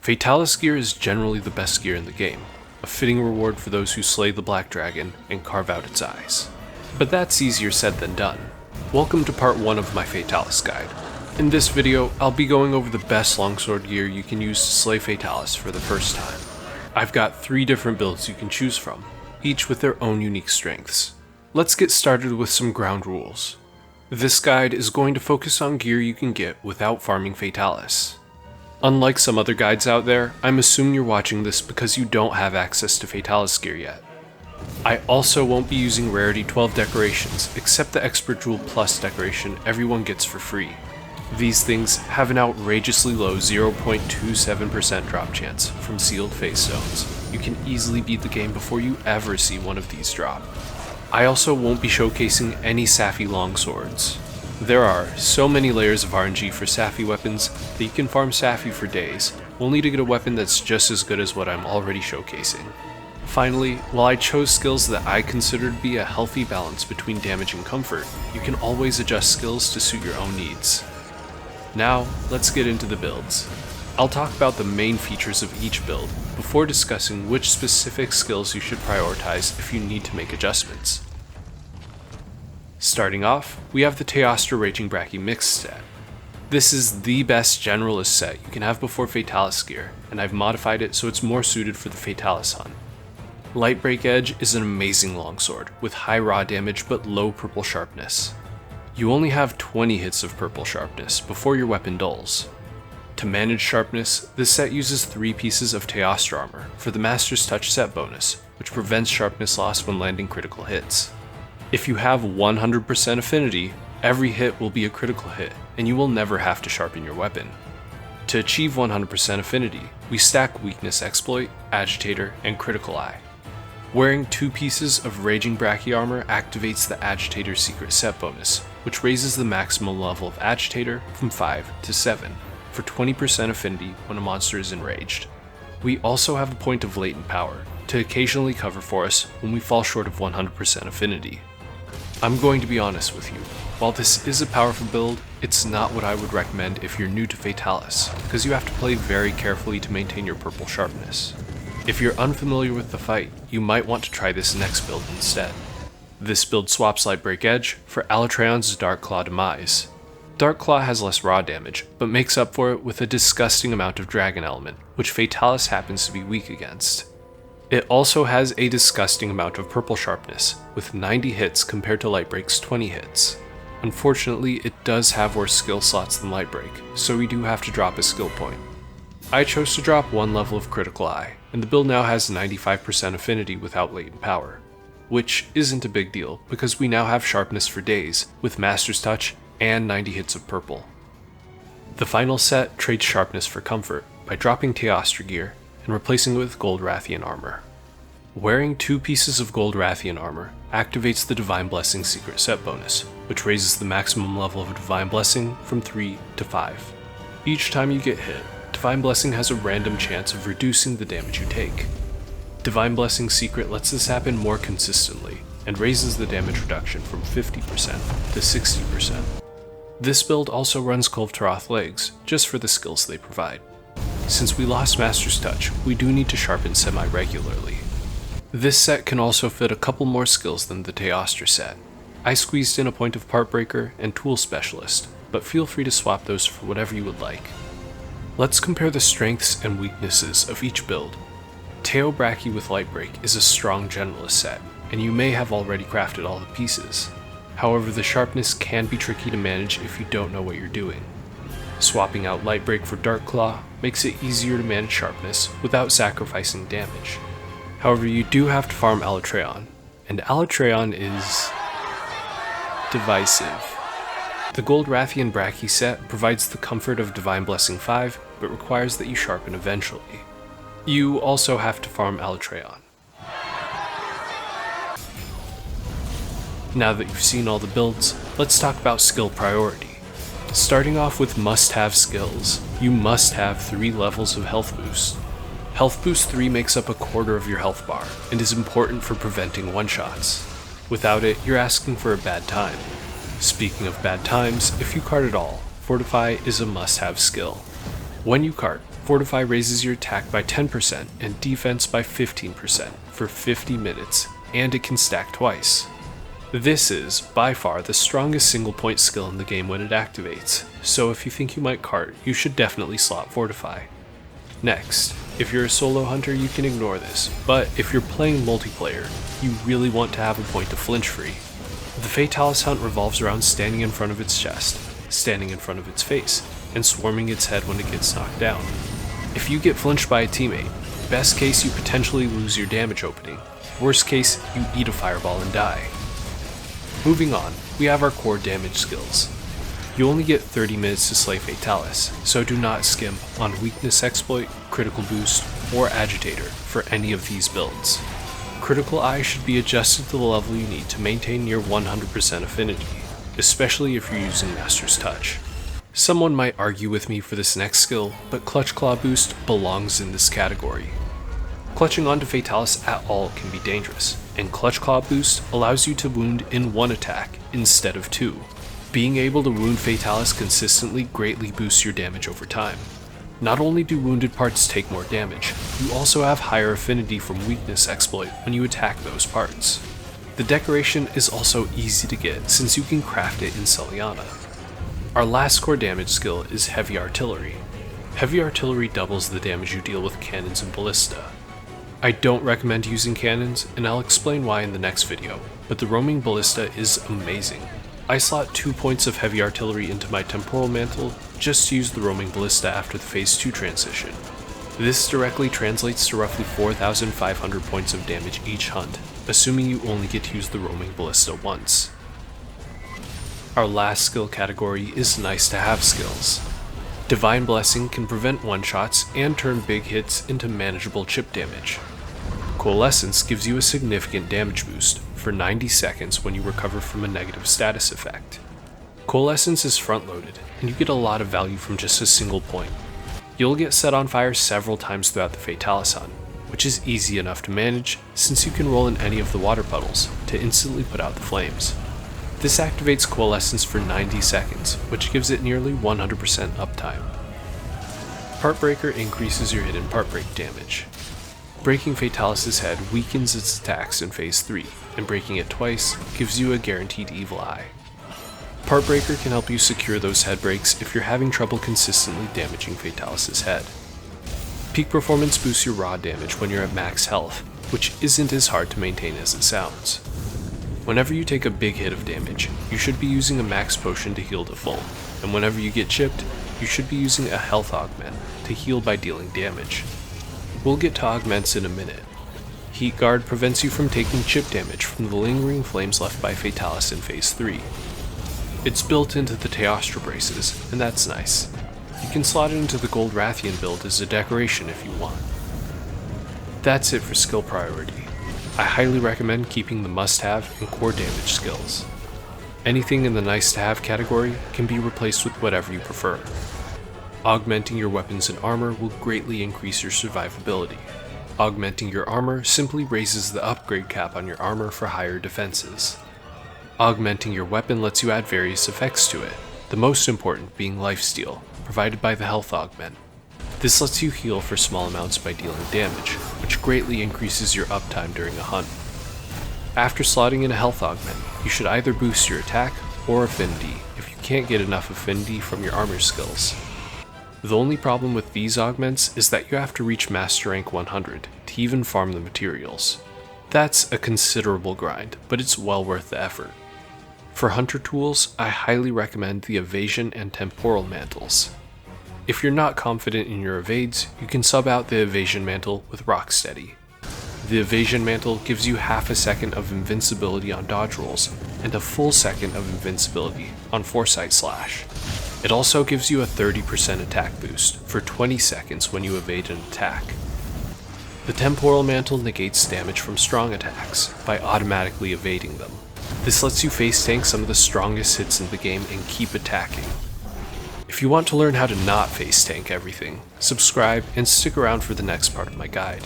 Fatalis gear is generally the best gear in the game, a fitting reward for those who slay the Black Dragon and carve out its eyes. But that's easier said than done. Welcome to part 1 of my Fatalis guide. In this video, I'll be going over the best longsword gear you can use to slay Fatalis for the first time. I've got 3 different builds you can choose from, each with their own unique strengths. Let's get started with some ground rules. This guide is going to focus on gear you can get without farming Fatalis. Unlike some other guides out there, I'm assuming you're watching this because you don't have access to Fatalis gear yet. I also won't be using Rarity 12 decorations, except the Expert Jewel Plus decoration everyone gets for free. These things have an outrageously low 0.27% drop chance from sealed face zones. You can easily beat the game before you ever see one of these drop. I also won't be showcasing any Safi longswords. There are so many layers of RNG for Safi weapons that you can farm Safi for days, only to get a weapon that's just as good as what I'm already showcasing. Finally, while I chose skills that I consider to be a healthy balance between damage and comfort, you can always adjust skills to suit your own needs. Now, let's get into the builds. I'll talk about the main features of each build, before discussing which specific skills you should prioritize if you need to make adjustments. Starting off, we have the Teostra Raging Bracky Mixed set. This is the best generalist set you can have before Fatalis gear, and I've modified it so it's more suited for the Fatalis hunt. Light Break Edge is an amazing longsword, with high raw damage but low purple sharpness. You only have 20 hits of purple sharpness before your weapon dulls. To manage sharpness, this set uses 3 pieces of Teostra armor for the Master's Touch set bonus, which prevents sharpness loss when landing critical hits. If you have 100% affinity, every hit will be a critical hit, and you will never have to sharpen your weapon. To achieve 100% affinity, we stack Weakness Exploit, Agitator, and Critical Eye. Wearing 2 pieces of Raging Bracky armor activates the Agitator's secret set bonus, which raises the maximum level of Agitator from 5 to 7, for 20% affinity when a monster is enraged. We also have a point of latent power, to occasionally cover for us when we fall short of 100% affinity. I'm going to be honest with you, while this is a powerful build, it's not what I would recommend if you're new to Fatalis, because you have to play very carefully to maintain your purple sharpness. If you're unfamiliar with the fight, you might want to try this next build instead. This build swaps Light Break Edge for Alatreon's Dark Claw Demise. Dark Claw has less raw damage, but makes up for it with a disgusting amount of Dragon element, which Fatalis happens to be weak against. It also has a disgusting amount of purple sharpness, with 90 hits compared to Lightbreak's 20 hits. Unfortunately, it does have worse skill slots than Lightbreak, so we do have to drop a skill point. I chose to drop 1 level of Critical Eye, and the build now has 95% affinity without latent power. Which isn't a big deal, because we now have sharpness for days, with Master's Touch and 90 hits of purple. The final set trades sharpness for comfort by dropping Teostra gear and replacing it with Gold Rathian armor. Wearing 2 pieces of Gold Rathian armor activates the Divine Blessing secret set bonus, which raises the maximum level of Divine Blessing from 3 to 5. Each time you get hit, Divine Blessing has a random chance of reducing the damage you take. Divine Blessing secret lets this happen more consistently, and raises the damage reduction from 50% to 60%. This build also runs Kulvtaroth legs, just for the skills they provide. Since we lost Master's Touch, we do need to sharpen semi-regularly. This set can also fit a couple more skills than the Teostra set. I squeezed in a Point of Part Breaker and Tool Specialist, but feel free to swap those for whatever you would like. Let's compare the strengths and weaknesses of each build. Teo Bracky with Light Break is a strong generalist set, and you may have already crafted all the pieces. However, the sharpness can be tricky to manage if you don't know what you're doing. Swapping out Light Break for Dark Claw makes it easier to manage sharpness without sacrificing damage. However, you do have to farm Alatreon, and Alatreon is divisive. The Gold Rathian Bracky set provides the comfort of Divine Blessing 5, but requires that you sharpen eventually. You also have to farm Alatreon. Now that you've seen all the builds, let's talk about skill priority. Starting off with must-have skills, you must have 3 levels of health boost. Health boost 3 makes up a quarter of your health bar, and is important for preventing one-shots. Without it, you're asking for a bad time. Speaking of bad times, if you cart at all, Fortify is a must-have skill. When you cart, Fortify raises your attack by 10% and defense by 15% for 50 minutes, and it can stack twice. This is, by far, the strongest single point skill in the game when it activates, so if you think you might cart, you should definitely slot Fortify. Next, if you're a solo hunter you can ignore this, but if you're playing multiplayer, you really want to have a point to flinch free. The Fatalis hunt revolves around standing in front of its chest, standing in front of its face, and swarming its head when it gets knocked down. If you get flinched by a teammate, best case you potentially lose your damage opening, worst case you eat a fireball and die. Moving on, we have our core damage skills. You only get 30 minutes to slay Fatalis, so do not skimp on Weakness Exploit, Critical Boost, or Agitator for any of these builds. Critical Eye should be adjusted to the level you need to maintain near 100% affinity, especially if you're using Master's Touch. Someone might argue with me for this next skill, but Clutch Claw Boost belongs in this category. Clutching onto Fatalis at all can be dangerous, and Clutch Claw Boost allows you to wound in one attack instead of two. Being able to wound Fatalis consistently greatly boosts your damage over time. Not only do wounded parts take more damage, you also have higher affinity from Weakness Exploit when you attack those parts. The decoration is also easy to get since you can craft it in Celiana. Our last core damage skill is Heavy Artillery. Heavy Artillery doubles the damage you deal with cannons and ballista. I don't recommend using cannons, and I'll explain why in the next video, but the roaming ballista is amazing. I slot 2 points of Heavy Artillery into my Temporal Mantle just to use the roaming ballista after the Phase 2 transition. This directly translates to roughly 4,500 points of damage each hunt, assuming you only get to use the roaming ballista once. Our last skill category is nice to have skills. Divine Blessing can prevent one-shots and turn big hits into manageable chip damage. Coalescence gives you a significant damage boost for 90 seconds when you recover from a negative status effect. Coalescence is front-loaded, and you get a lot of value from just a single point. You'll get set on fire several times throughout the Fatalis hunt, which is easy enough to manage since you can roll in any of the water puddles to instantly put out the flames. This activates Coalescence for 90 seconds, which gives it nearly 100% uptime. Partbreaker increases your hidden part break damage. Breaking Fatalis' head weakens its attacks in Phase 3, and breaking it twice gives you a guaranteed Evil Eye. Partbreaker can help you secure those head breaks if you're having trouble consistently damaging Fatalis' head. Peak Performance boosts your raw damage when you're at max health, which isn't as hard to maintain as it sounds. Whenever you take a big hit of damage, you should be using a max potion to heal to full, and whenever you get chipped, you should be using a health augment to heal by dealing damage. We'll get to augments in a minute. Heat Guard prevents you from taking chip damage from the lingering flames left by Fatalis in Phase 3. It's built into the Teostra braces, and that's nice. You can slot it into the Gold Rathian build as a decoration if you want. That's it for skill priority. I highly recommend keeping the must-have and core damage skills. Anything in the nice-to-have category can be replaced with whatever you prefer. Augmenting your weapons and armor will greatly increase your survivability. Augmenting your armor simply raises the upgrade cap on your armor for higher defenses. Augmenting your weapon lets you add various effects to it, the most important being lifesteal, provided by the health augment. This lets you heal for small amounts by dealing damage, which greatly increases your uptime during a hunt. After slotting in a health augment, you should either boost your attack or affinity if you can't get enough affinity from your armor skills. The only problem with these augments is that you have to reach Master Rank 100 to even farm the materials. That's a considerable grind, but it's well worth the effort. For hunter tools, I highly recommend the Evasion and Temporal Mantles. If you're not confident in your evades, you can sub out the Evasion Mantle with Rocksteady. The Evasion Mantle gives you half a second of invincibility on dodge rolls, and a full second of invincibility on Foresight Slash. It also gives you a 30% attack boost for 20 seconds when you evade an attack. The Temporal Mantle negates damage from strong attacks by automatically evading them. This lets you face tank some of the strongest hits in the game and keep attacking. If you want to learn how to not face tank everything, subscribe and stick around for the next part of my guide.